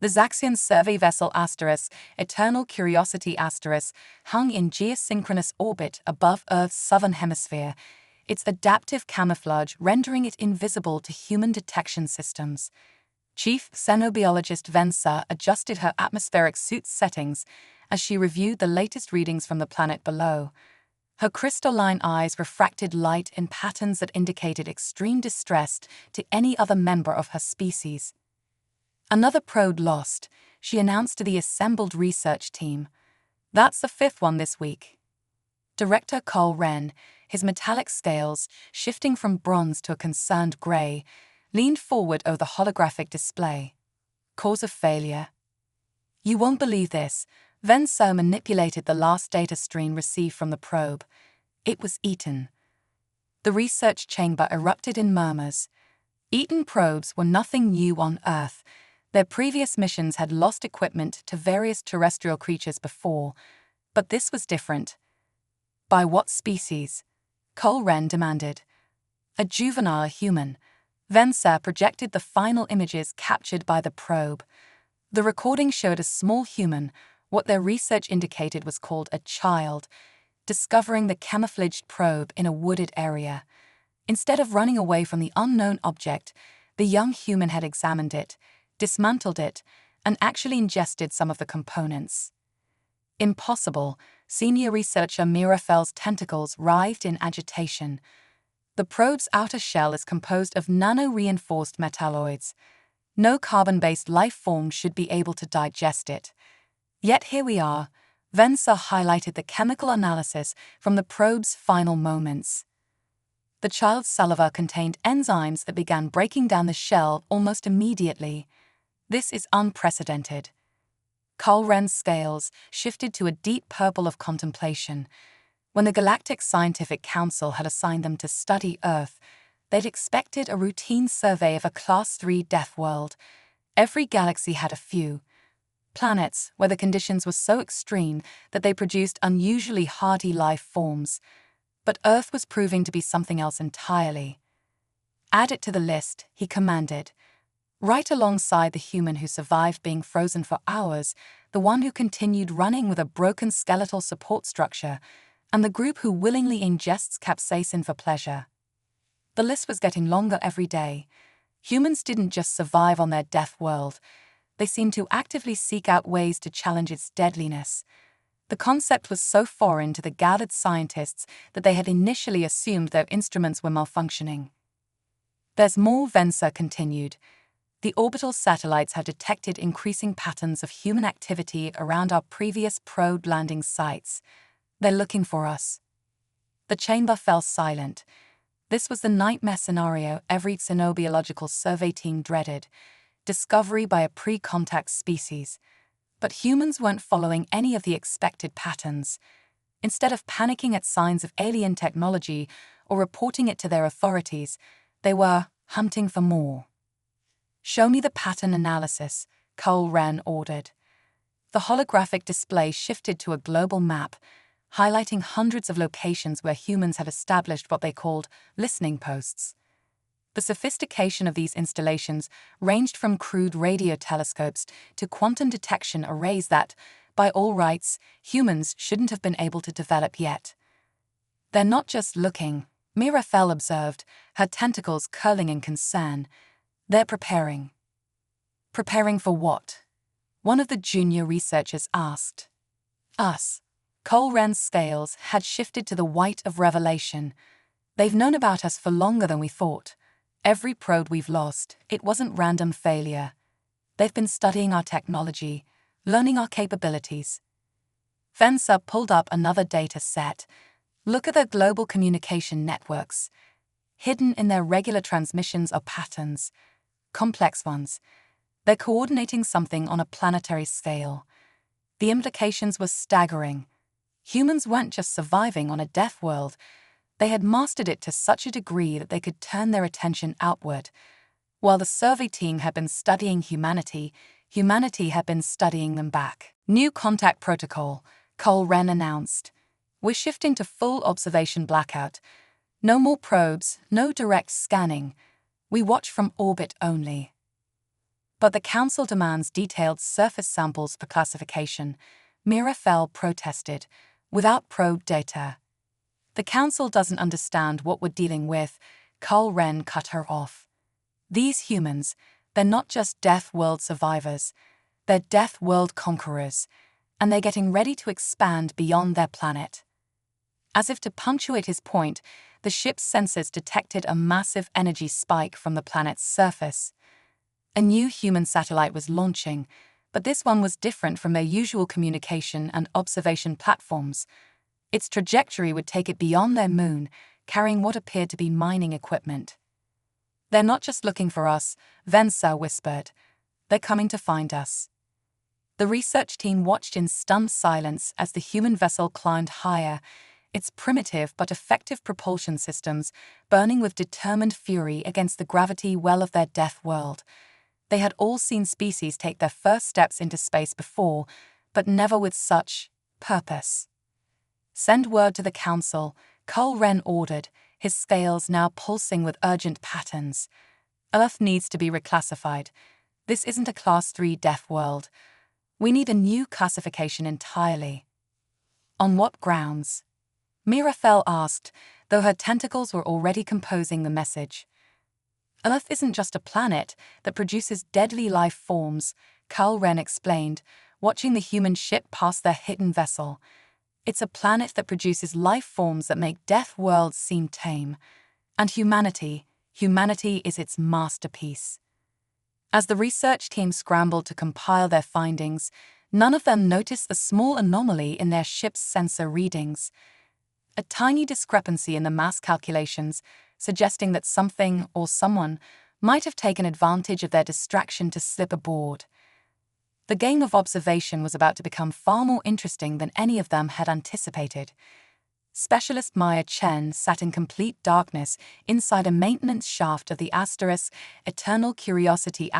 The Zaxian survey vessel Eternal Curiosity hung in geosynchronous orbit above Earth's southern hemisphere, its adaptive camouflage rendering it invisible to human detection systems. Chief xenobiologist Vensa adjusted her atmospheric suit's settings as she reviewed the latest readings from the planet below. Her crystalline eyes refracted light in patterns that indicated extreme distress to any other member of her species. "Another probe lost," she announced to the assembled research team. "That's the fifth one this week." Director Carl Wren, his metallic scales shifting from bronze to a concerned gray, leaned forward over the holographic display. "Cause of failure?" "You won't believe this." Vensa manipulated the last data stream received from the probe. It was eaten. The research chamber erupted in murmurs. Eaten probes were nothing new on Earth. Their previous missions had lost equipment to various terrestrial creatures before, but this was different. "By what species?" Carl Wren demanded. "A juvenile human." Vensa projected the final images captured by the probe. The recording showed a small human, what their research indicated was called a child, discovering the camouflaged probe in a wooded area. Instead of running away from the unknown object, the young human had examined it, dismantled it, and actually ingested some of the components. "Impossible," senior researcher Mira Fell's tentacles writhed in agitation. "The probe's outer shell is composed of nano-reinforced metalloids. No carbon-based life form should be able to digest it. Yet here we are." Vensa highlighted the chemical analysis from the probe's final moments. The child's saliva contained enzymes that began breaking down the shell almost immediately. "This is unprecedented." Carl Wren's scales shifted to a deep purple of contemplation. When the Galactic Scientific Council had assigned them to study Earth, they'd expected a routine survey of a Class 3 Deathworld. Every galaxy had a few planets where the conditions were so extreme that they produced unusually hardy life forms. But Earth was proving to be something else entirely. "Add it to the list," he commanded. Right alongside the human who survived being frozen for hours, the one who continued running with a broken skeletal support structure, and the group who willingly ingests capsaicin for pleasure. The list was getting longer every day. Humans didn't just survive on their death world. They seemed to actively seek out ways to challenge its deadliness. The concept was so foreign to the gathered scientists that they had initially assumed their instruments were malfunctioning. "There's more," Vensa continued. "The orbital satellites have detected increasing patterns of human activity around our previous probe landing sites. They're looking for us." The chamber fell silent. This was the nightmare scenario every xenobiological survey team dreaded: discovery by a pre-contact species. But humans weren't following any of the expected patterns. Instead of panicking at signs of alien technology or reporting it to their authorities, they were hunting for more. "Show me the pattern analysis," Carl Wren ordered. The holographic display shifted to a global map, highlighting hundreds of locations where humans had established what they called listening posts. The sophistication of these installations ranged from crude radio telescopes to quantum detection arrays that, by all rights, humans shouldn't have been able to develop yet. "They're not just looking," Mira Fell observed, her tentacles curling in concern. "They're preparing." "Preparing for what?" one of the junior researchers asked. "Us." Carl Wren's scales had shifted to the white of revelation. "They've known about us for longer than we thought. Every probe we've lost, it wasn't random failure. They've been studying our technology, learning our capabilities." Vensa pulled up another data set. "Look at their global communication networks. Hidden in their regular transmissions are patterns, complex ones. They're coordinating something on a planetary scale." The implications were staggering. Humans weren't just surviving on a death world. They had mastered it to such a degree that they could turn their attention outward. While the survey team had been studying humanity, humanity had been studying them back. "New contact protocol," Carl Wren announced. "We're shifting to full observation blackout. No more probes, no direct scanning. We watch from orbit only." But the Council demands detailed surface samples for classification. Mirafel protested, without probe data. The Council doesn't understand what we're dealing with. Carl Wren cut her off. These humans, they're not just Deathworld survivors, they're Deathworld conquerors, and they're getting ready to expand beyond their planet. As if to punctuate his point, the ship's sensors detected a massive energy spike from the planet's surface. A new human satellite was launching, but this one was different from their usual communication and observation platforms. Its trajectory would take it beyond their moon, carrying what appeared to be mining equipment. "They're not just looking for us," Vensa whispered. "They're coming to find us." The research team watched in stunned silence as the human vessel climbed higher, its primitive but effective propulsion systems burning with determined fury against the gravity well of their death world. They had all seen species take their first steps into space before, but never with such purpose. "Send word to the Council," Carl Wren ordered, his scales now pulsing with urgent patterns. "Earth needs to be reclassified. This isn't a Class 3 death world. We need a new classification entirely." "On what grounds?" Mirafel asked, though her tentacles were already composing the message. "Earth isn't just a planet that produces deadly life forms," Carl Wren explained, watching the human ship pass their hidden vessel. "It's a planet that produces life forms that make death worlds seem tame. And humanity is its masterpiece." As the research team scrambled to compile their findings, none of them noticed a small anomaly in their ship's sensor readings. A tiny discrepancy in the mass calculations, suggesting that something or someone might have taken advantage of their distraction to slip aboard. The game of observation was about to become far more interesting than any of them had anticipated. Specialist Maya Chen sat in complete darkness inside a maintenance shaft of the Eternal Curiosity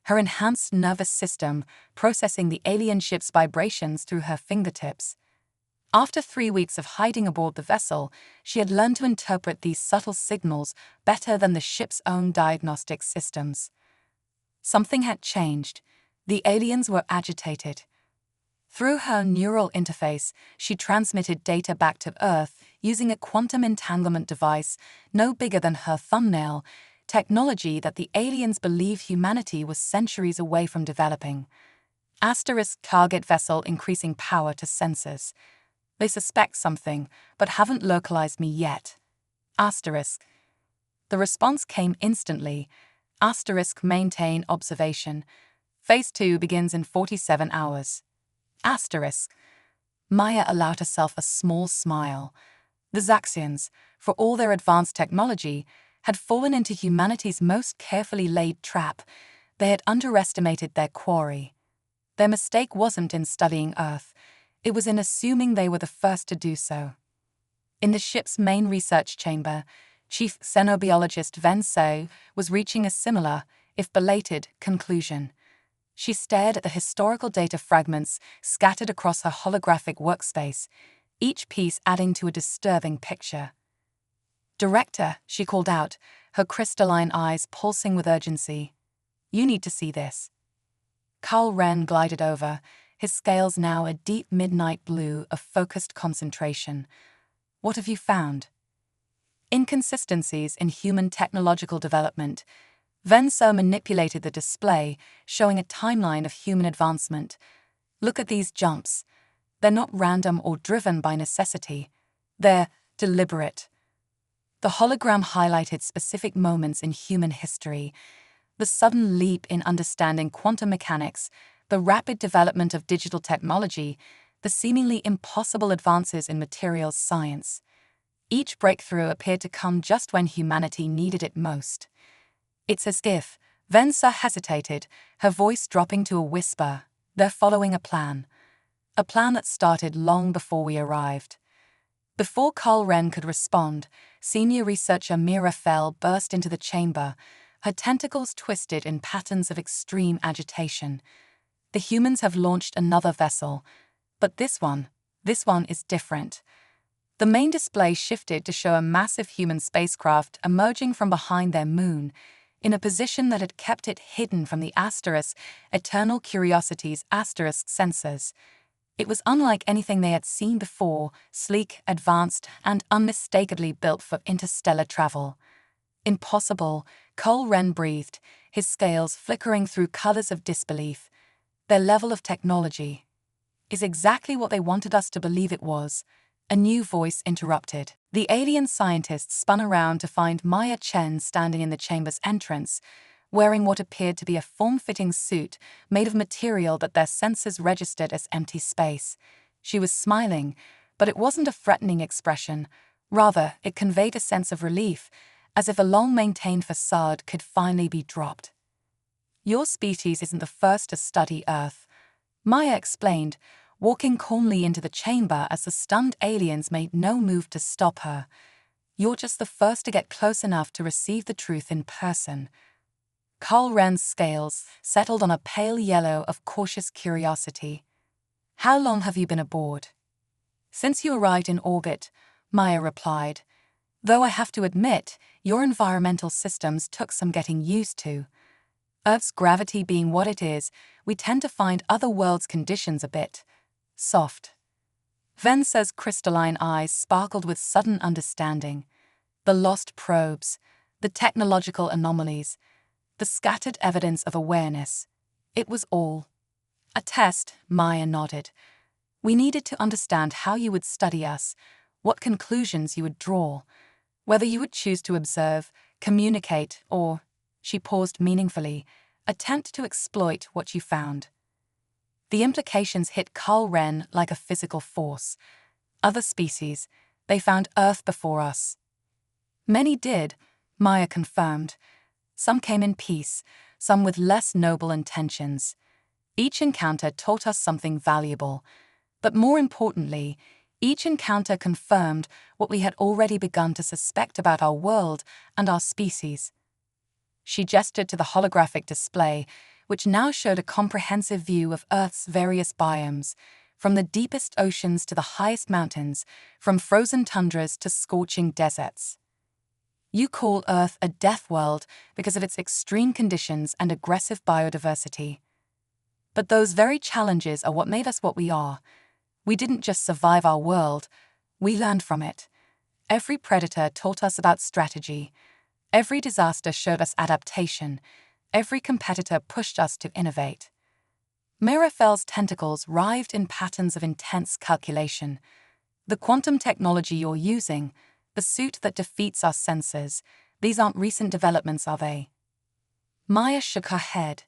her enhanced nervous system processing the alien ship's vibrations through her fingertips. After 3 weeks of hiding aboard the vessel, she had learned to interpret these subtle signals better than the ship's own diagnostic systems. Something had changed. The aliens were agitated. Through her neural interface, she transmitted data back to Earth using a quantum entanglement device no bigger than her thumbnail, technology that the aliens believed humanity was centuries away from developing. Target vessel increasing power to sensors. They suspect something, but haven't localized me yet. The response came instantly. Maintain observation. Phase 2 begins in 47 hours. Maya allowed herself a small smile. The Zaxians, for all their advanced technology, had fallen into humanity's most carefully laid trap. They had underestimated their quarry. Their mistake wasn't in studying Earth. It was in assuming they were the first to do so. In the ship's main research chamber, Chief Xenobiologist Venso was reaching a similar, if belated, conclusion. She stared at the historical data fragments scattered across her holographic workspace, each piece adding to a disturbing picture. "Director," she called out, her crystalline eyes pulsing with urgency. "You need to see this." Carl Wren glided over, his scales now a deep midnight blue of focused concentration. "What have you found?" Inconsistencies in human technological development. Venso manipulated the display, showing a timeline of human advancement. "Look at these jumps. They're not random or driven by necessity. They're deliberate." The hologram highlighted specific moments in human history: the sudden leap in understanding quantum mechanics, the rapid development of digital technology, the seemingly impossible advances in materials science. Each breakthrough appeared to come just when humanity needed it most. "It's as if," Vensa hesitated, her voice dropping to a whisper, "they're following a plan. A plan that started long before we arrived." Before Carl Wren could respond, senior researcher Mirafel burst into the chamber, her tentacles twisted in patterns of extreme agitation. "The humans have launched another vessel, but this one is different." The main display shifted to show a massive human spacecraft emerging from behind their moon, in a position that had kept it hidden from the Eternal Curiosity's sensors. It was unlike anything they had seen before, sleek, advanced, and unmistakably built for interstellar travel. Impossible, Cole Wren breathed, his scales flickering through colors of disbelief. Their level of technology is exactly what they wanted us to believe it was. A new voice interrupted. The alien scientists spun around to find Maya Chen standing in the chamber's entrance, wearing what appeared to be a form-fitting suit made of material that their sensors registered as empty space. She was smiling, but it wasn't a threatening expression. Rather, it conveyed a sense of relief, as if a long-maintained facade could finally be dropped. "Your species isn't the first to study Earth," Maya explained, walking calmly into the chamber as the stunned aliens made no move to stop her. "You're just the first to get close enough to receive the truth in person." Cole Wren's scales settled on a pale yellow of cautious curiosity. "How long have you been aboard?" "Since you arrived in orbit," Maya replied. "Though I have to admit, your environmental systems took some getting used to. Earth's gravity being what it is, we tend to find other worlds' conditions a bit soft." Vensa's crystalline eyes sparkled with sudden understanding. The lost probes, the technological anomalies, the scattered evidence of awareness. It was all a test, Maya nodded. "We needed to understand how you would study us, what conclusions you would draw, whether you would choose to observe, communicate, or," she paused meaningfully, "attempt to exploit what you found." The implications hit Cole Wren like a physical force. Other species, they found Earth before us. "Many did," Maya confirmed. "Some came in peace, some with less noble intentions. Each encounter taught us something valuable. But more importantly, each encounter confirmed what we had already begun to suspect about our world and our species." She gestured to the holographic display, which now showed a comprehensive view of Earth's various biomes, from the deepest oceans to the highest mountains, from frozen tundras to scorching deserts. "You call Earth a deathworld because of its extreme conditions and aggressive biodiversity. But those very challenges are what made us what we are. We didn't just survive our world, we learned from it. Every predator taught us about strategy. Every disaster showed us adaptation. Every competitor pushed us to innovate." Mirafel's tentacles writhed in patterns of intense calculation. "The quantum technology you're using, the suit that defeats our sensors, these aren't recent developments, are they?" Maya shook her head.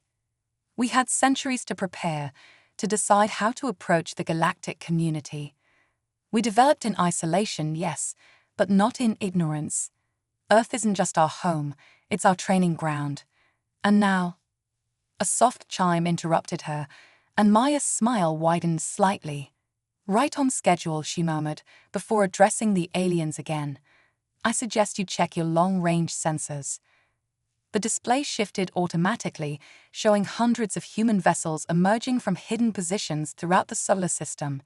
"We had centuries to prepare, to decide how to approach the galactic community. We developed in isolation, yes, but not in ignorance. Earth isn't just our home, it's our training ground. And now—" A soft chime interrupted her, and Maya's smile widened slightly. "Right on schedule," she murmured, before addressing the aliens again. "I suggest you check your long-range sensors." The display shifted automatically, showing hundreds of human vessels emerging from hidden positions throughout the solar system.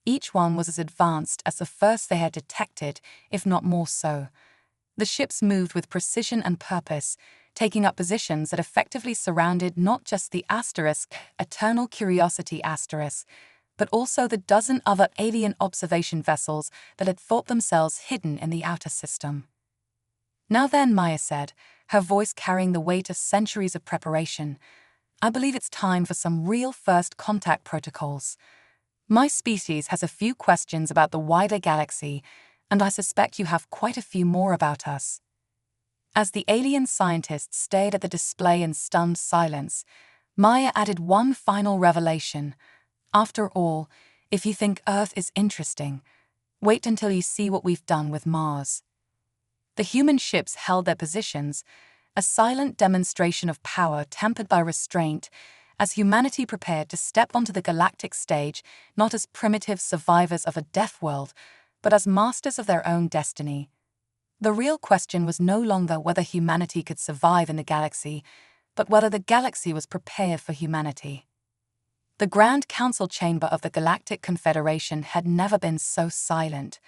Each one was as advanced as the first they had detected, if not more so. The ships moved with precision and purpose, taking up positions that effectively surrounded not just the Eternal Curiosity but also the dozen other alien observation vessels that had thought themselves hidden in the outer system. "Now then," Maya said, her voice carrying the weight of centuries of preparation, "I believe it's time for some real first contact protocols. My species has a few questions about the wider galaxy, and I suspect you have quite a few more about us." As the alien scientists stared at the display in stunned silence, Maya added one final revelation. "After all, if you think Earth is interesting, wait until you see what we've done with Mars." The human ships held their positions, a silent demonstration of power tempered by restraint, as humanity prepared to step onto the galactic stage not as primitive survivors of a death world, but as masters of their own destiny. The real question was no longer whether humanity could survive in the galaxy, but whether the galaxy was prepared for humanity. The Grand Council chamber of the Galactic Confederation had never been so silent.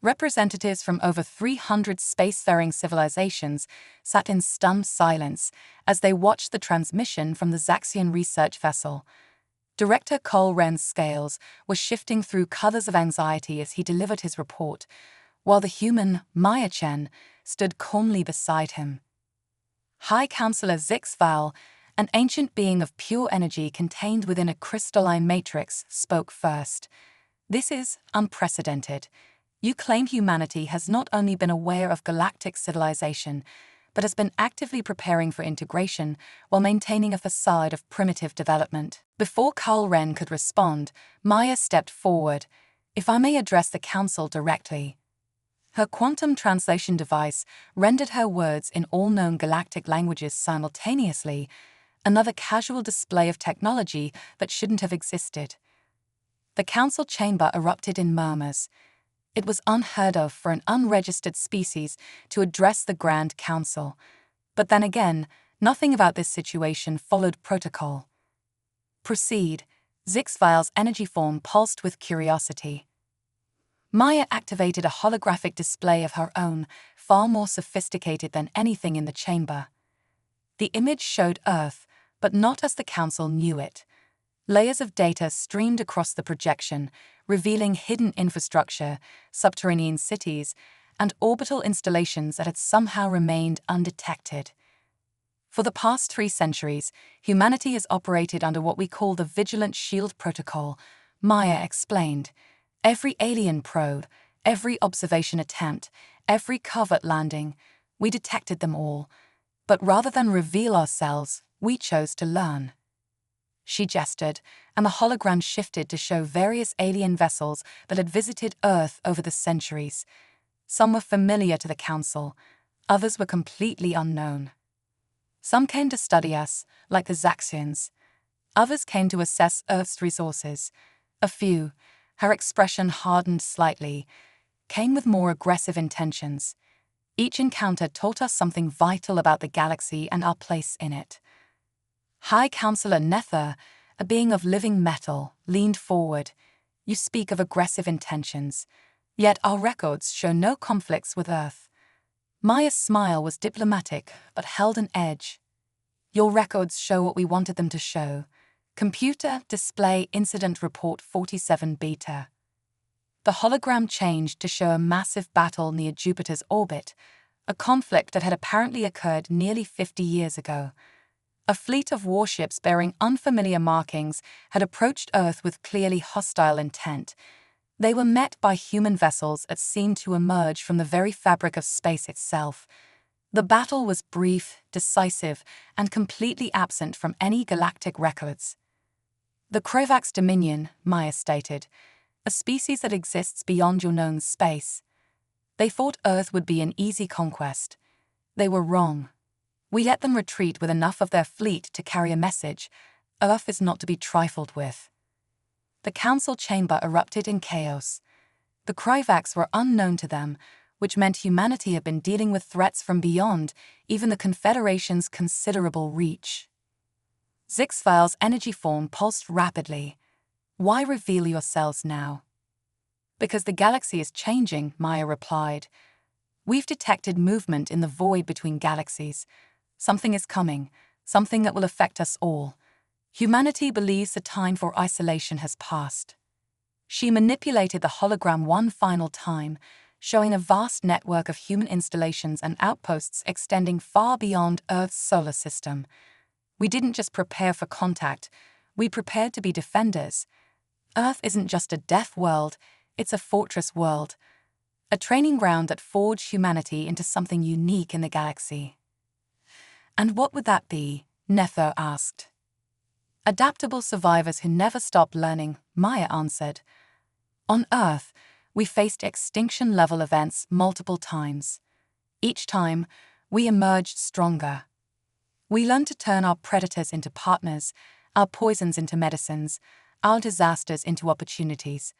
Representatives from over 300 spacefaring civilizations sat in stunned silence as they watched the transmission from the Zaxian research vessel. Director Cole Wren's scales were shifting through colors of anxiety as he delivered his report, while the human, Maya Chen, stood calmly beside him. High Counselor Zix Val, an ancient being of pure energy contained within a crystalline matrix, spoke first. "This is unprecedented. You claim humanity has not only been aware of galactic civilization, but has been actively preparing for integration while maintaining a facade of primitive development." Before Cole Wren could respond, Maya stepped forward. "If I may address the Council directly." Her quantum translation device rendered her words in all known galactic languages simultaneously, another casual display of technology that shouldn't have existed. The council chamber erupted in murmurs. It was unheard of for an unregistered species to address the Grand Council. But then again, nothing about this situation followed protocol. "Proceed." Zixvile's energy form pulsed with curiosity. Maya activated a holographic display of her own, far more sophisticated than anything in the chamber. The image showed Earth, but not as the Council knew it. Layers of data streamed across the projection, revealing hidden infrastructure, subterranean cities, and orbital installations that had somehow remained undetected. For the past 3 centuries, humanity has operated under what we call the Vigilant Shield Protocol, Maya explained. Every alien probe, every observation attempt, every covert landing, we detected them all. But rather than reveal ourselves, we chose to learn. She gestured, and the hologram shifted to show various alien vessels that had visited Earth over the centuries. Some were familiar to the Council, others were completely unknown. Some came to study us, like the Zaxians. Others came to assess Earth's resources. A few, her expression hardened slightly, came with more aggressive intentions. Each encounter taught us something vital about the galaxy and our place in it. High Counselor Nether, a being of living metal, leaned forward. "You speak of aggressive intentions, yet our records show no conflicts with Earth." Maya's smile was diplomatic, but held an edge. "Your records show what we wanted them to show. Computer Display Incident Report 47 Beta." The hologram changed to show a massive battle near Jupiter's orbit, a conflict that had apparently occurred nearly 50 years ago. A fleet of warships bearing unfamiliar markings had approached Earth with clearly hostile intent. They were met by human vessels that seemed to emerge from the very fabric of space itself. The battle was brief, decisive, and completely absent from any galactic records. "The Krovax Dominion," Maya stated, "a species that exists beyond your known space. They thought Earth would be an easy conquest. They were wrong. We let them retreat with enough of their fleet to carry a message. Earth is not to be trifled with." The council chamber erupted in chaos. The Krovax were unknown to them, which meant humanity had been dealing with threats from beyond even the Confederation's considerable reach. Zixvile's energy form pulsed rapidly. "Why reveal yourselves now?" "Because the galaxy is changing," Maya replied. "We've detected movement in the void between galaxies. Something is coming, something that will affect us all. Humanity believes the time for isolation has passed." She manipulated the hologram one final time, showing a vast network of human installations and outposts extending far beyond Earth's solar system. "We didn't just prepare for contact, we prepared to be defenders. Earth isn't just a death world, it's a fortress world. A training ground that forged humanity into something unique in the galaxy." "And what would that be?" Nether asked. "Adaptable survivors who never stopped learning," Maya answered. "On Earth, we faced extinction-level events multiple times. Each time, we emerged stronger. We learned to turn our predators into partners, our poisons into medicines, our disasters into opportunities.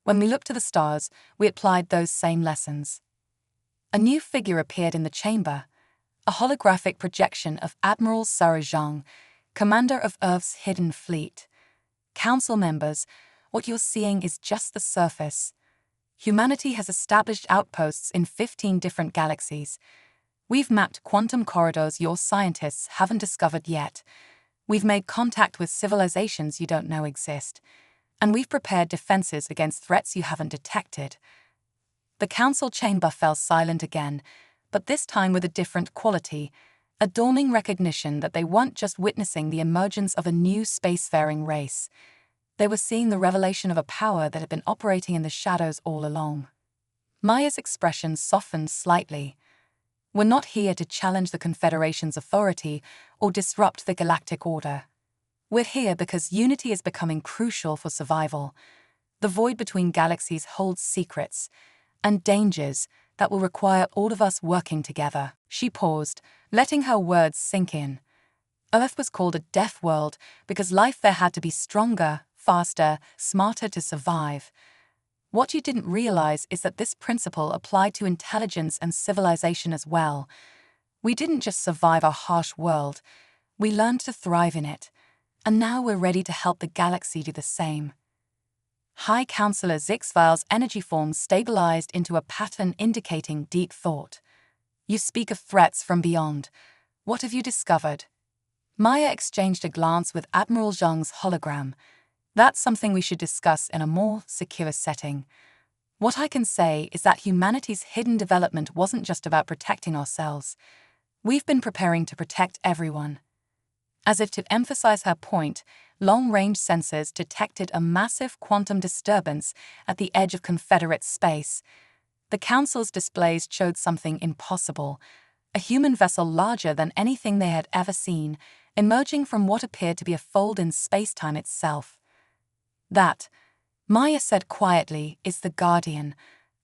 When we looked to the stars, we applied those same lessons." A new figure appeared in the chamber, a holographic projection of Admiral Sarah Zhang, commander of Earth's hidden fleet. "Council members, what you're seeing is just the surface. Humanity has established outposts in 15 different galaxies. We've mapped quantum corridors your scientists haven't discovered yet. We've made contact with civilizations you don't know exist. And we've prepared defenses against threats you haven't detected. The council chamber fell silent again, but this time with a different quality, a dawning recognition that they weren't just witnessing the emergence of a new spacefaring race. They were seeing the revelation of a power that had been operating in the shadows all along. Maya's expression softened slightly. We're not here to challenge the Confederation's authority or disrupt the galactic order. We're here because unity is becoming crucial for survival. The void between galaxies holds secrets and dangers that will require all of us working together. She paused, letting her words sink in. Earth was called a Deathworld because life there had to be stronger, faster, smarter to survive. What you didn't realize is that this principle applied to intelligence and civilization as well. We didn't just survive our harsh world, we learned to thrive in it. And now we're ready to help the galaxy do the same. High Counselor Zixval's energy form stabilized into a pattern indicating deep thought. You speak of threats from beyond. What have you discovered? Maya exchanged a glance with Admiral Zhang's hologram. That's something we should discuss in a more secure setting. What I can say is that humanity's hidden development wasn't just about protecting ourselves. We've been preparing to protect everyone. As if to emphasize her point, long-range sensors detected a massive quantum disturbance at the edge of Confederate space. The Council's displays showed something impossible, a human vessel larger than anything they had ever seen, emerging from what appeared to be a fold in space-time itself. That, Maya said quietly, is the Guardian,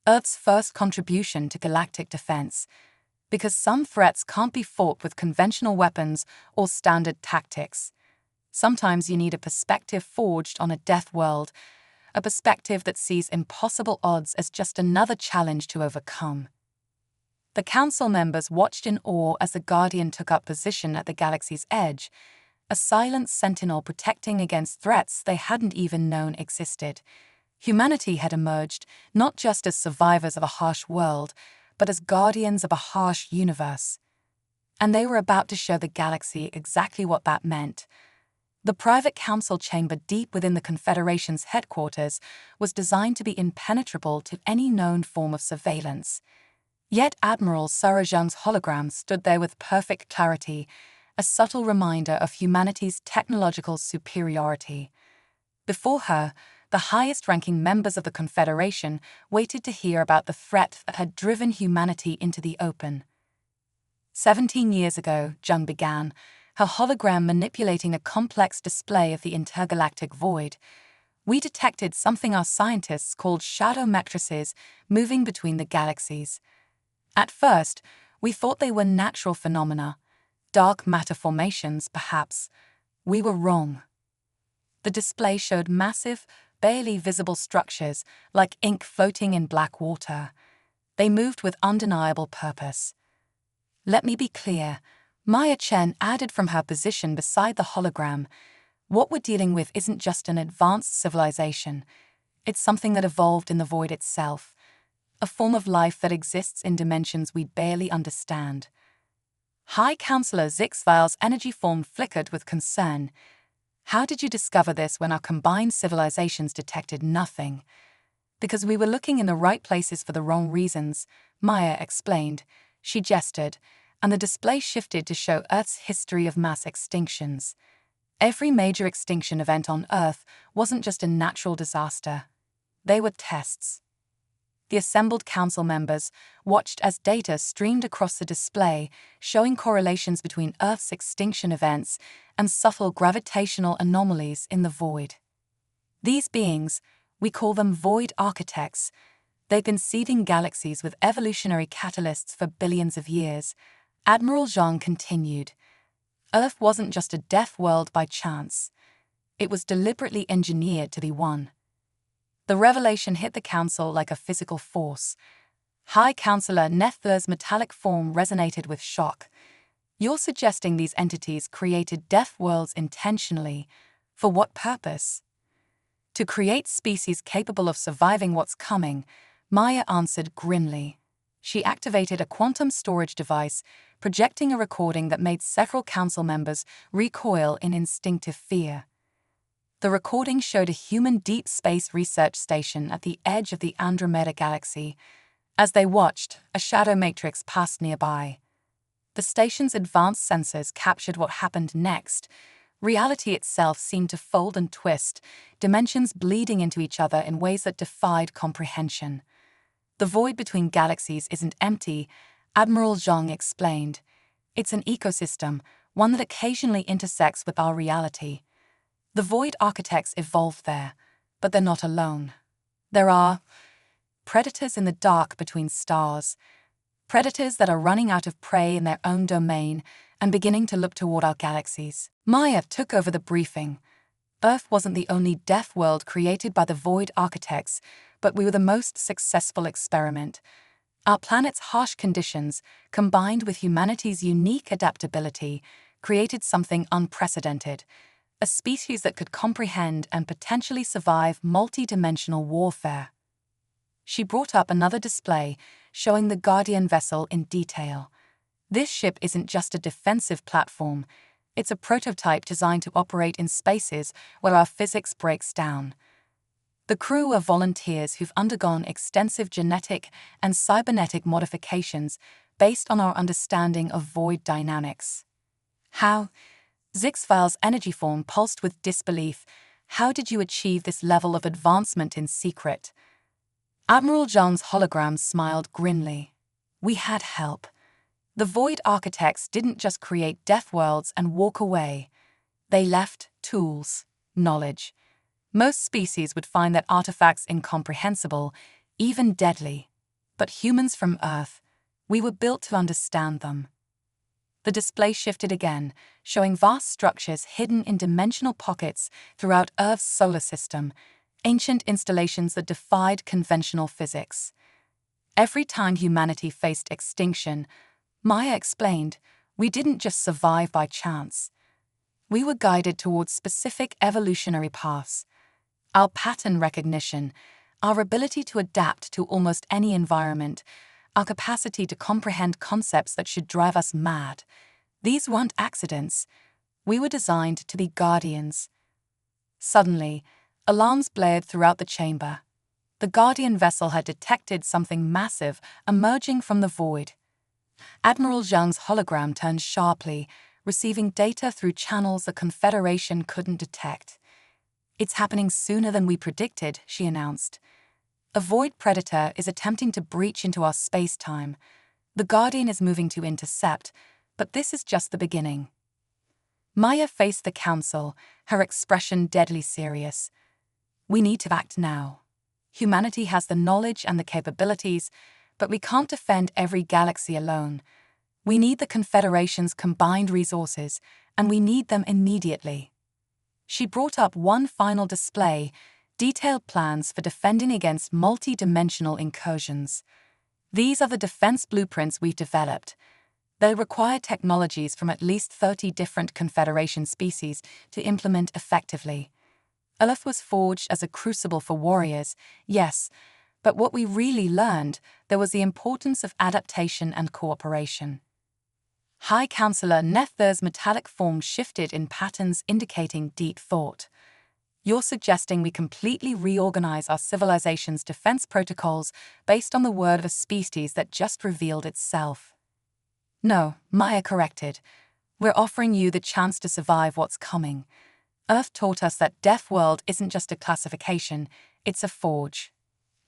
Earth's first contribution to galactic defense. Because some threats can't be fought with conventional weapons or standard tactics. Sometimes you need a perspective forged on a death world, a perspective that sees impossible odds as just another challenge to overcome. The council members watched in awe as the Guardian took up position at the galaxy's edge, a silent sentinel protecting against threats they hadn't even known existed. Humanity had emerged not just as survivors of a harsh world, but as guardians of a harsh universe. And they were about to show the galaxy exactly what that meant. The private council chamber deep within the Confederation's headquarters was designed to be impenetrable to any known form of surveillance. Yet Admiral Sarajang's hologram stood there with perfect clarity, a subtle reminder of humanity's technological superiority. Before her, the highest-ranking members of the Confederation waited to hear about the threat that had driven humanity into the open. 17 years ago, Zhang began, her hologram manipulating a complex display of the intergalactic void. We detected something our scientists called shadow matrices moving between the galaxies. At first, we thought they were natural phenomena, dark matter formations, perhaps. We were wrong. The display showed massive, barely visible structures like ink floating in black water. They moved with undeniable purpose. Let me be clear, Maya Chen added from her position beside the hologram. What we're dealing with isn't just an advanced civilization. It's something that evolved in the void itself, a form of life that exists in dimensions we barely understand. High Counselor Zixval's energy form flickered with concern. How did you discover this when our combined civilizations detected nothing? Because we were looking in the right places for the wrong reasons, Maya explained. She gestured, and the display shifted to show Earth's history of mass extinctions. Every major extinction event on Earth wasn't just a natural disaster. They were tests. The assembled council members watched as data streamed across the display, showing correlations between Earth's extinction events and subtle gravitational anomalies in the void. These beings, we call them void architects. They've been seeding galaxies with evolutionary catalysts for billions of years. Admiral Zhang continued. Earth wasn't just a death world by chance. It was deliberately engineered to be one. The revelation hit the council like a physical force. High Counselor Nethler's metallic form resonated with shock. You're suggesting these entities created death worlds intentionally. For what purpose? To create species capable of surviving what's coming, Maya answered grimly. She activated a quantum storage device, projecting a recording that made several council members recoil in instinctive fear. The recording showed a human deep space research station at the edge of the Andromeda Galaxy. As they watched, a shadow matrix passed nearby. The station's advanced sensors captured what happened next. Reality itself seemed to fold and twist, dimensions bleeding into each other in ways that defied comprehension. The void between galaxies isn't empty, Admiral Zhang explained. It's an ecosystem, one that occasionally intersects with our reality. The void architects evolved there, but they're not alone. There are predators in the dark between stars, predators that are running out of prey in their own domain and beginning to look toward our galaxies. Maya took over the briefing. Earth wasn't the only Deathworld created by the void architects, but we were the most successful experiment. Our planet's harsh conditions, combined with humanity's unique adaptability, created something unprecedented, a species that could comprehend and potentially survive multi-dimensional warfare. She brought up another display, showing the Guardian vessel in detail. This ship isn't just a defensive platform, it's a prototype designed to operate in spaces where our physics breaks down. The crew are volunteers who've undergone extensive genetic and cybernetic modifications based on our understanding of void dynamics. How? Zixfile's energy form pulsed with disbelief. How did you achieve this level of advancement in secret? Admiral Zhang's hologram smiled grimly. We had help. The void architects didn't just create Deathworlds and walk away. They left tools, knowledge. Most species would find that artifacts incomprehensible, even deadly. But humans from Earth, we were built to understand them. The display shifted again, showing vast structures hidden in dimensional pockets throughout Earth's solar system, ancient installations that defied conventional physics. Every time humanity faced extinction, Maya explained, we didn't just survive by chance. We were guided towards specific evolutionary paths. Our pattern recognition, our ability to adapt to almost any environment, our capacity to comprehend concepts that should drive us mad. These weren't accidents. We were designed to be guardians. Suddenly, alarms blared throughout the chamber. The Guardian vessel had detected something massive emerging from the void. Admiral Zhang's hologram turned sharply, receiving data through channels the Confederation couldn't detect. It's happening sooner than we predicted, she announced. A void predator is attempting to breach into our space-time. The Guardian is moving to intercept, but this is just the beginning. Maya faced the Council, her expression deadly serious. We need to act now. Humanity has the knowledge and the capabilities, but we can't defend every galaxy alone. We need the Confederation's combined resources, and we need them immediately. She brought up one final display, detailed plans for defending against multi-dimensional incursions. These are the defense blueprints we've developed. They require technologies from at least 30 different Confederation species to implement effectively. Earth was forged as a crucible for warriors, yes, but what we really learned, there was the importance of adaptation and cooperation. High Counselor Nether's metallic form shifted in patterns indicating deep thought. You're suggesting we completely reorganize our civilization's defense protocols based on the word of a species that just revealed itself. No, Maya corrected. We're offering you the chance to survive what's coming. Earth taught us that Deathworld isn't just a classification, it's a forge.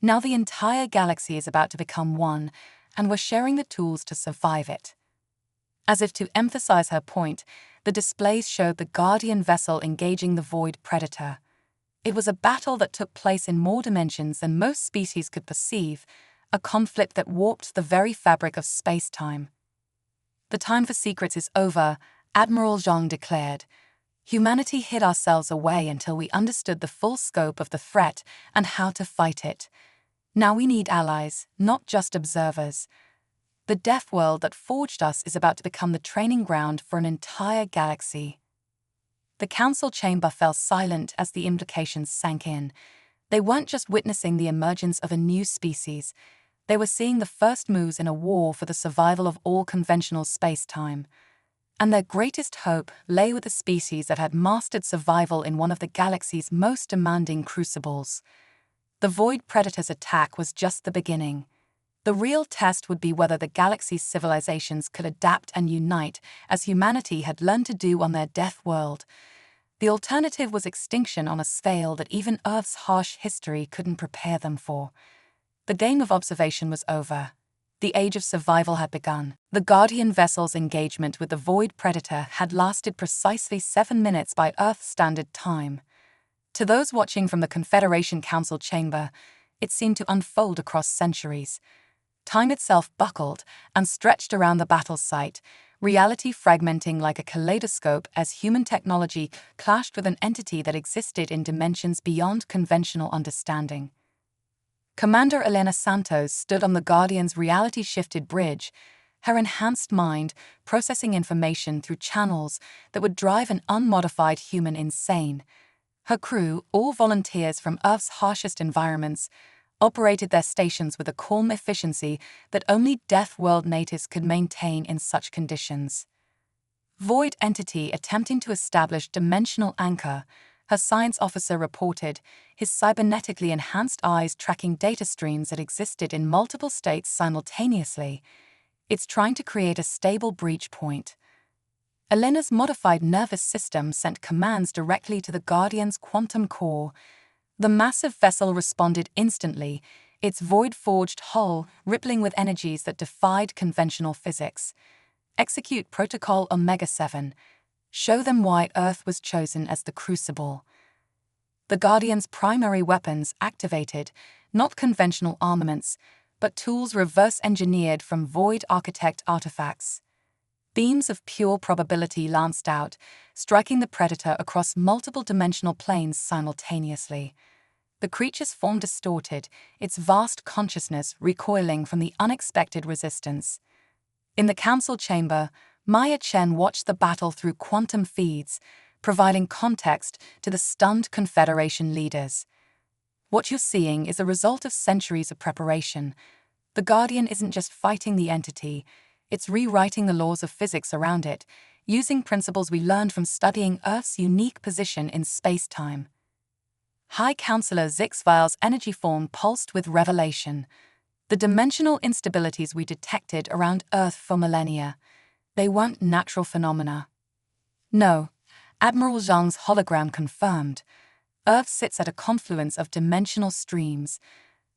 Now the entire galaxy is about to become one, and we're sharing the tools to survive it. As if to emphasize her point, the displays showed the Guardian vessel engaging the Void Predator. It was a battle that took place in more dimensions than most species could perceive, a conflict that warped the very fabric of space-time. The time for secrets is over, Admiral Zhang declared. Humanity hid ourselves away until we understood the full scope of the threat and how to fight it. Now we need allies, not just observers. The Deathworld that forged us is about to become the training ground for an entire galaxy. The council chamber fell silent as the implications sank in. They weren't just witnessing the emergence of a new species, they were seeing the first moves in a war for the survival of all conventional space-time. And their greatest hope lay with a species that had mastered survival in one of the galaxy's most demanding crucibles. The Void Predator's attack was just the beginning. The real test would be whether the galaxy's civilizations could adapt and unite as humanity had learned to do on their Deathworld. The alternative was extinction on a scale that even Earth's harsh history couldn't prepare them for. The game of observation was over. The age of survival had begun. The Guardian vessel's engagement with the Void Predator had lasted precisely 7 minutes by Earth Standard Time. To those watching from the Confederation Council chamber, it seemed to unfold across centuries. Time itself buckled and stretched around the battle site, reality fragmenting like a kaleidoscope as human technology clashed with an entity that existed in dimensions beyond conventional understanding. Commander Elena Santos stood on the Guardian's reality-shifted bridge, her enhanced mind processing information through channels that would drive an unmodified human insane. Her crew, all volunteers from Earth's harshest environments, operated their stations with a calm efficiency that only Deathworld natives could maintain in such conditions. Void entity attempting to establish dimensional anchor, her science officer reported, his cybernetically enhanced eyes tracking data streams that existed in multiple states simultaneously. It's trying to create a stable breach point. Elena's modified nervous system sent commands directly to the Guardian's quantum core. The massive vessel responded instantly, its void-forged hull rippling with energies that defied conventional physics. Execute Protocol Omega-7. Show them why Earth was chosen as the crucible. The Guardian's primary weapons activated, not conventional armaments, but tools reverse-engineered from Void Architect artifacts. Beams of pure probability lanced out, striking the Predator across multiple dimensional planes simultaneously. The creature's form distorted, its vast consciousness recoiling from the unexpected resistance. In the council chamber, Maya Chen watched the battle through quantum feeds, providing context to the stunned Confederation leaders. What you're seeing is a result of centuries of preparation. The Guardian isn't just fighting the entity, it's rewriting the laws of physics around it, using principles we learned from studying Earth's unique position in space-time. High Counselor Zixvile's energy form pulsed with revelation. The dimensional instabilities we detected around Earth for millennia, they weren't natural phenomena. No, Admiral Zhang's hologram confirmed. Earth sits at a confluence of dimensional streams.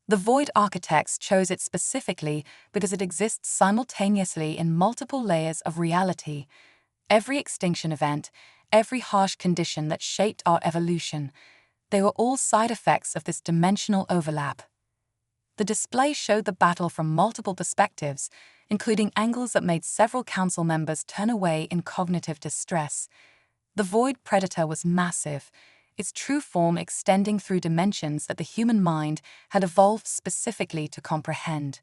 The Void Architects chose it specifically because it exists simultaneously in multiple layers of reality. Every extinction event, every harsh condition that shaped our evolution, they were all side effects of this dimensional overlap. The display showed the battle from multiple perspectives, including angles that made several council members turn away in cognitive distress. The Void Predator was massive, its true form extending through dimensions that the human mind had evolved specifically to comprehend.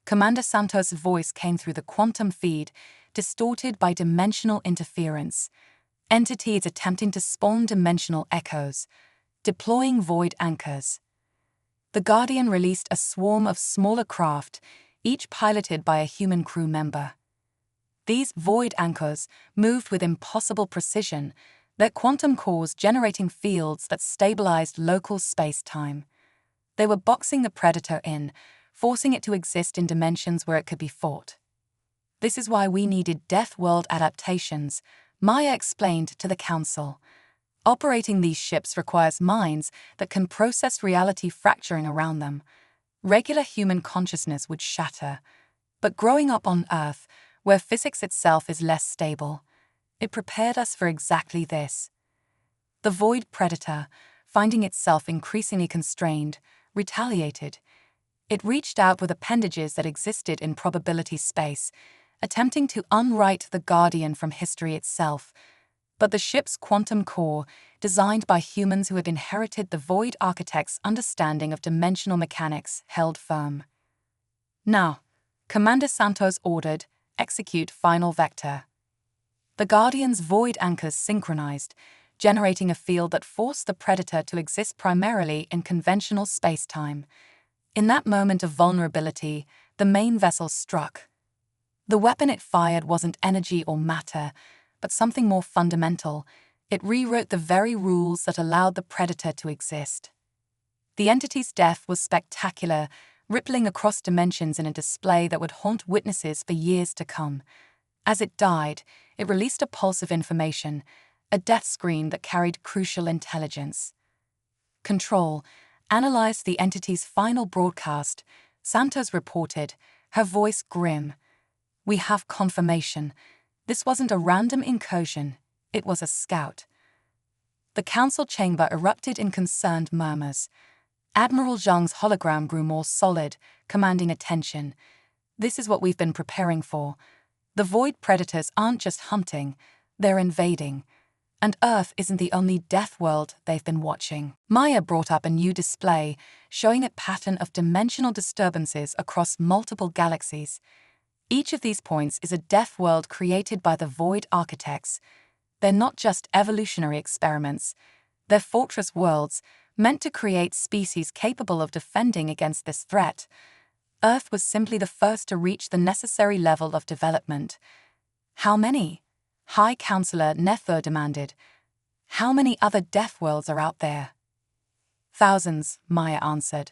Commander Santos' voice came through the quantum feed, distorted by dimensional interference. Entities attempting to spawn dimensional echoes, deploying void anchors. The Guardian released a swarm of smaller craft, each piloted by a human crew member. These void anchors moved with impossible precision, their quantum cores generating fields that stabilized local space-time. They were boxing the Predator in, forcing it to exist in dimensions where it could be fought. This is why we needed Deathworld adaptations, Maya explained to the Council. Operating these ships requires minds that can process reality fracturing around them. Regular human consciousness would shatter. But growing up on Earth, where physics itself is less stable, it prepared us for exactly this. The Void Predator, finding itself increasingly constrained, retaliated. It reached out with appendages that existed in probability space, attempting to unwrite the Guardian from history itself. But the ship's quantum core, designed by humans who had inherited the Void Architect's understanding of dimensional mechanics, held firm. Now, Commander Santos ordered, execute final vector. The Guardian's void anchors synchronized, generating a field that forced the Predator to exist primarily in conventional space-time. In that moment of vulnerability, the main vessel struck. The weapon it fired wasn't energy or matter, but something more fundamental. It rewrote the very rules that allowed the Predator to exist. The entity's death was spectacular, rippling across dimensions in a display that would haunt witnesses for years to come. As it died, it released a pulse of information, a death screen that carried crucial intelligence. Control analyzed the entity's final broadcast. Santos reported, her voice grim. "We have confirmation. This wasn't a random incursion, it was a scout." The council chamber erupted in concerned murmurs. Admiral Zhang's hologram grew more solid, commanding attention. "This is what we've been preparing for. The Void Predators aren't just hunting, they're invading. And Earth isn't the only Deathworld they've been watching." Maya brought up a new display, showing a pattern of dimensional disturbances across multiple galaxies. Each of these points is a Deathworld created by the Void Architects. They're not just evolutionary experiments. They're fortress worlds, meant to create species capable of defending against this threat. Earth was simply the first to reach the necessary level of development. "How many?" High Counselor Nether demanded. "How many other Deathworlds are out there?" "Thousands," Maya answered.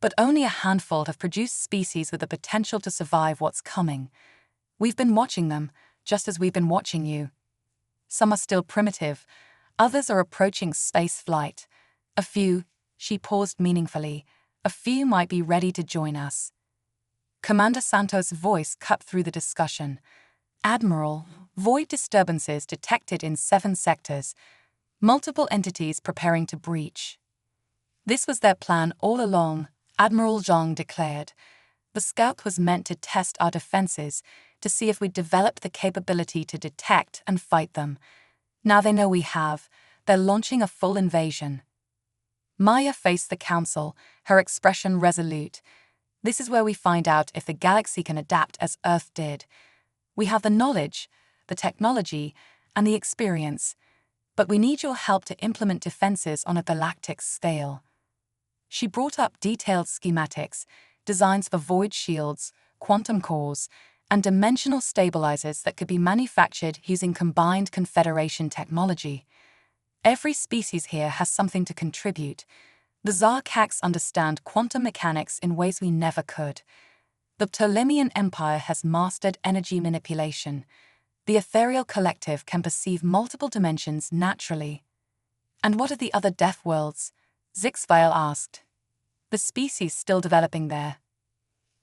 "But only a handful have produced species with the potential to survive what's coming. We've been watching them, just as we've been watching you. Some are still primitive, others are approaching space flight. A few," she paused meaningfully, "a few might be ready to join us." Commander Santos' voice cut through the discussion. "Admiral, void disturbances detected in 7 sectors, multiple entities preparing to breach." "This was their plan all along," Admiral Zhang declared. "The scout was meant to test our defenses, to see if we'd developed the capability to detect and fight them. Now they know we have, they're launching a full invasion." Maya faced the council, her expression resolute. "This is where we find out if the galaxy can adapt as Earth did. We have the knowledge, the technology, and the experience, but we need your help to implement defenses on a galactic scale." She brought up detailed schematics, designs for void shields, quantum cores, and dimensional stabilizers that could be manufactured using combined Confederation technology. "Every species here has something to contribute. The Zarkax understand quantum mechanics in ways we never could. The Ptolemaic Empire has mastered energy manipulation. The Ethereal Collective can perceive multiple dimensions naturally." "And what are the other Deathworlds?" Zixvale asked. "The species still developing there."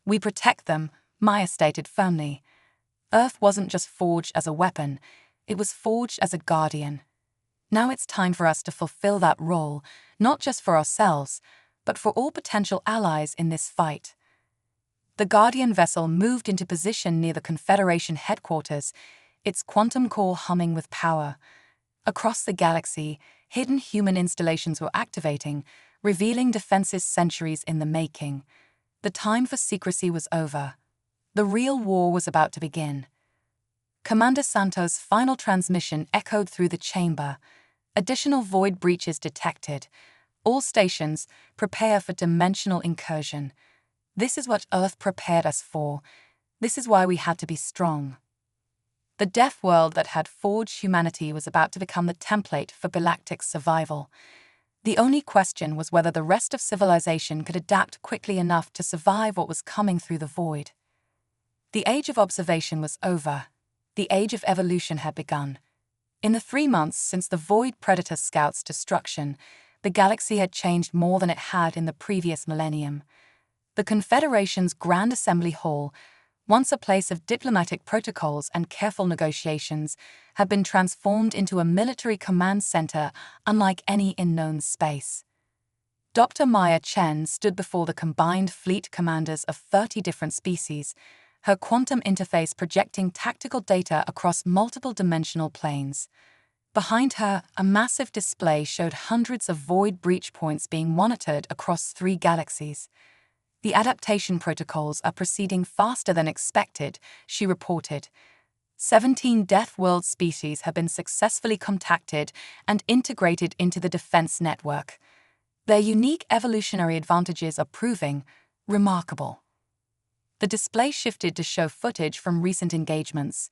"We protect them," Maya stated firmly. "Earth wasn't just forged as a weapon, it was forged as a guardian. Now it's time for us to fulfill that role, not just for ourselves, but for all potential allies in this fight." The Guardian vessel moved into position near the Confederation headquarters, its quantum core humming with power. Across the galaxy, hidden human installations were activating, revealing defenses centuries in the making. The time for secrecy was over. The real war was about to begin. Commander Santos' final transmission echoed through the chamber. Additional void breaches detected. "All stations, prepare for dimensional incursion. This is what Earth prepared us for. This is why we had to be strong." The Deathworld that had forged humanity was about to become the template for galactic survival. The only question was whether the rest of civilization could adapt quickly enough to survive what was coming through the void. The age of observation was over. The age of evolution had begun. In the 3 months since the Void Predator Scout's destruction, the galaxy had changed more than it had in the previous millennium. The Confederation's Grand Assembly Hall, once a place of diplomatic protocols and careful negotiations, had been transformed into a military command center unlike any in known space. Dr. Maya Chen stood before the combined fleet commanders of 30 different species, her quantum interface projecting tactical data across multiple dimensional planes. Behind her, a massive display showed hundreds of void breach points being monitored across 3 galaxies. "The adaptation protocols are proceeding faster than expected," she reported. 17 Deathworld species have been successfully contacted and integrated into the defense network. Their unique evolutionary advantages are proving remarkable. The display shifted to show footage from recent engagements.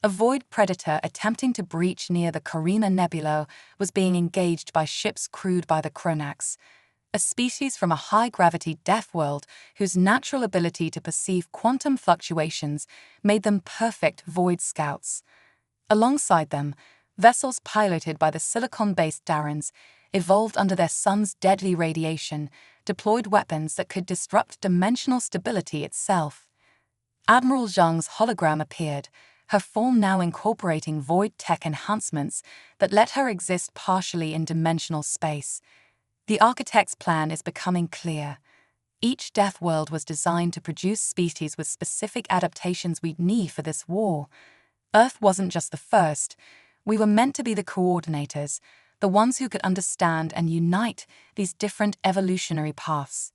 A void predator attempting to breach near the Carina Nebula was being engaged by ships crewed by the Chronax, a species from a high-gravity Deathworld whose natural ability to perceive quantum fluctuations made them perfect void scouts. Alongside them, vessels piloted by the silicon-based Darrens evolved under their sun's deadly radiation, deployed weapons that could disrupt dimensional stability itself. Admiral Zhang's hologram appeared, her form now incorporating void tech enhancements that let her exist partially in dimensional space. The architect's plan is becoming clear. Each Deathworld was designed to produce species with specific adaptations we'd need for this war. Earth wasn't just the first. We were meant to be the coordinators, the ones who could understand and unite these different evolutionary paths.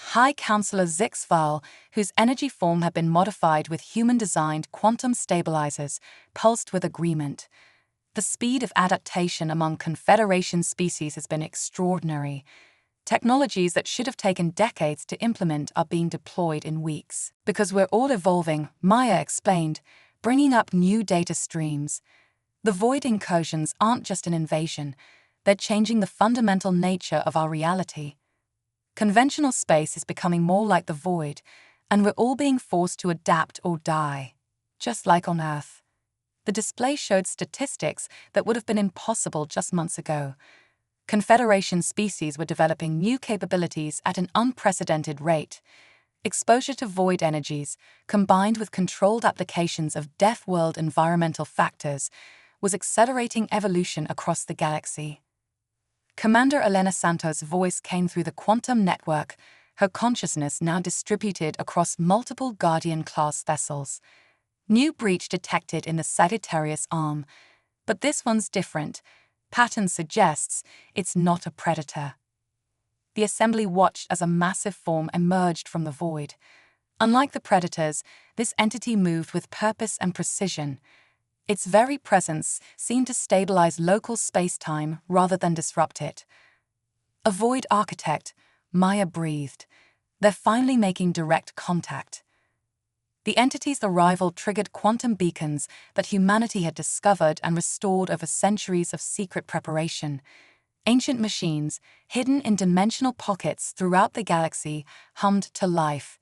High Counselor Zixval, whose energy form had been modified with human-designed quantum stabilizers, pulsed with agreement. The speed of adaptation among Confederation species has been extraordinary. Technologies that should have taken decades to implement are being deployed in weeks. Because we're all evolving, Maya explained, bringing up new data streams. The void incursions aren't just an invasion, they're changing the fundamental nature of our reality. Conventional space is becoming more like the void, and we're all being forced to adapt or die, just like on Earth. The display showed statistics that would have been impossible just months ago. Confederation species were developing new capabilities at an unprecedented rate. Exposure to void energies, combined with controlled applications of Deathworld environmental factors, was accelerating evolution across the galaxy. Commander Elena Santos' voice came through the quantum network, her consciousness now distributed across multiple Guardian-class vessels. New breach detected in the Sagittarius arm, but this one's different. Pattern suggests it's not a predator. The assembly watched as a massive form emerged from the void. Unlike the predators, this entity moved with purpose and precision. Its very presence seemed to stabilize local space-time rather than disrupt it. A void architect, Maya breathed. They're finally making direct contact. The entity's arrival triggered quantum beacons that humanity had discovered and restored over centuries of secret preparation. Ancient machines, hidden in dimensional pockets throughout the galaxy, hummed to life.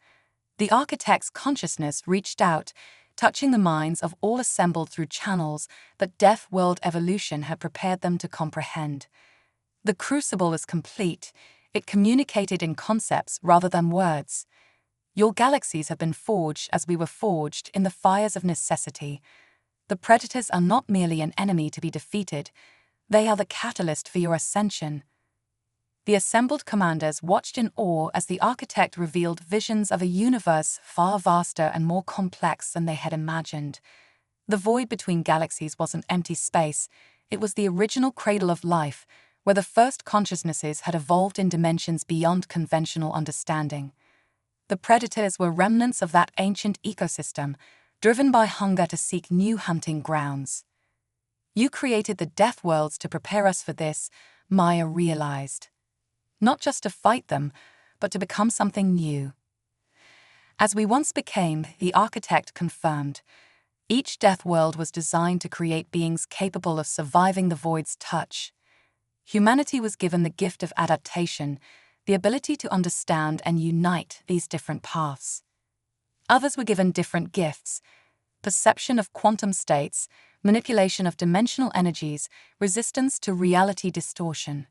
The architect's consciousness reached out, touching the minds of all assembled through channels that Deathworld evolution had prepared them to comprehend. The crucible is complete. It communicated in concepts rather than words. Your galaxies have been forged as we were forged in the fires of necessity. The predators are not merely an enemy to be defeated, they are the catalyst for your ascension. The assembled commanders watched in awe as the architect revealed visions of a universe far vaster and more complex than they had imagined. The void between galaxies wasn't empty space, it was the original cradle of life, where the first consciousnesses had evolved in dimensions beyond conventional understanding. The predators were remnants of that ancient ecosystem, driven by hunger to seek new hunting grounds. You created the Deathworlds to prepare us for this, Maya realized. Not just to fight them, but to become something new. As we once became, the architect confirmed. Each Deathworld was designed to create beings capable of surviving the void's touch. Humanity was given the gift of adaptation, the ability to understand and unite these different paths. Others were given different gifts: perception of quantum states, manipulation of dimensional energies, resistance to reality distortion.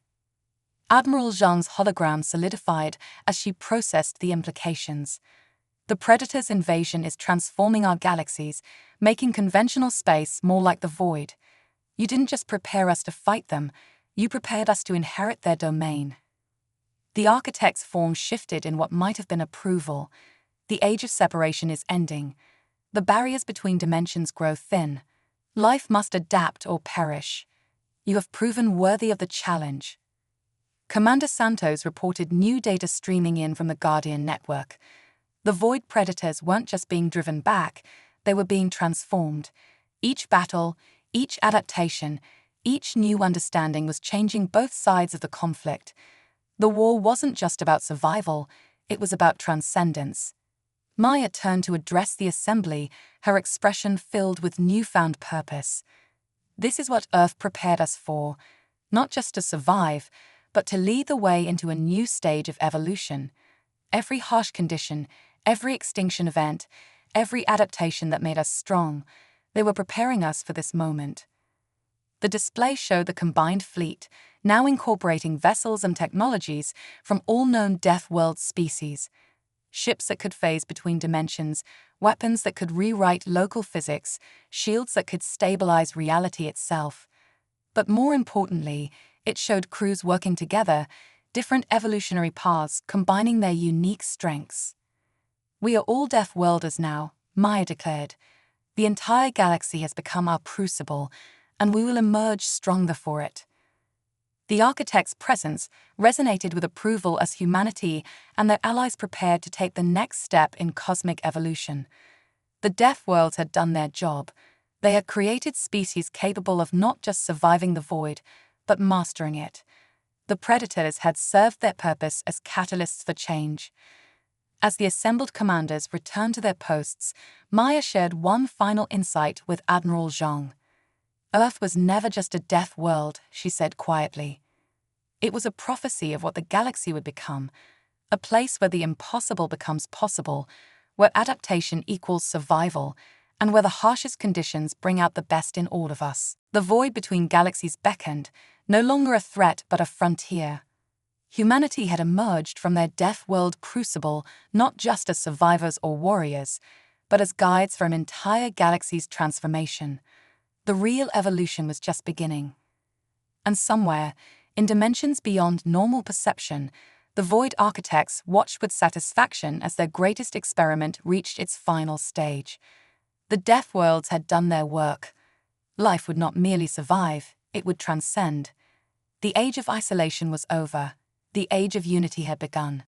Admiral Zhang's hologram solidified as she processed the implications. The Predator's invasion is transforming our galaxies, making conventional space more like the void. You didn't just prepare us to fight them, you prepared us to inherit their domain. The architect's form shifted in what might have been approval. The age of separation is ending. The barriers between dimensions grow thin. Life must adapt or perish. You have proven worthy of the challenge. Commander Santos reported new data streaming in from the Guardian network. The Void Predators weren't just being driven back, They were being transformed. Each battle, each adaptation, each new understanding was changing both sides of the conflict. The war wasn't just about survival, it was about transcendence. Maya turned to address the assembly, her expression filled with newfound purpose. This is what Earth prepared us for, not just to survive, but to lead the way into a new stage of evolution. Every harsh condition, every extinction event, every adaptation that made us strong, they were preparing us for this moment. The display showed the combined fleet, now incorporating vessels and technologies from all known Deathworld species. Ships that could phase between dimensions, weapons that could rewrite local physics, shields that could stabilize reality itself. But more importantly, it showed crews working together, different evolutionary paths combining their unique strengths. "We are all Deathworlders now," Maya declared. "The entire galaxy has become our crucible, and we will emerge stronger for it." The architect's presence resonated with approval as humanity and their allies prepared to take the next step in cosmic evolution. The Deathworlds had done their job. They had created species capable of not just surviving the void, but mastering it. The Predators had served their purpose as catalysts for change. As the assembled commanders returned to their posts, Maya shared one final insight with Admiral Zhang. "Earth was never just a death world," she said quietly. "It was a prophecy of what the galaxy would become, a place where the impossible becomes possible, where adaptation equals survival, and where the harshest conditions bring out the best in all of us." The void between galaxies beckoned, no longer a threat but a frontier. Humanity had emerged from their Deathworld crucible not just as survivors or warriors, but as guides for an entire galaxy's transformation. The real evolution was just beginning. And somewhere, in dimensions beyond normal perception, the Void Architects watched with satisfaction as their greatest experiment reached its final stage. The Deathworlds had done their work. Life would not merely survive, it would transcend. The age of isolation was over. The age of unity had begun.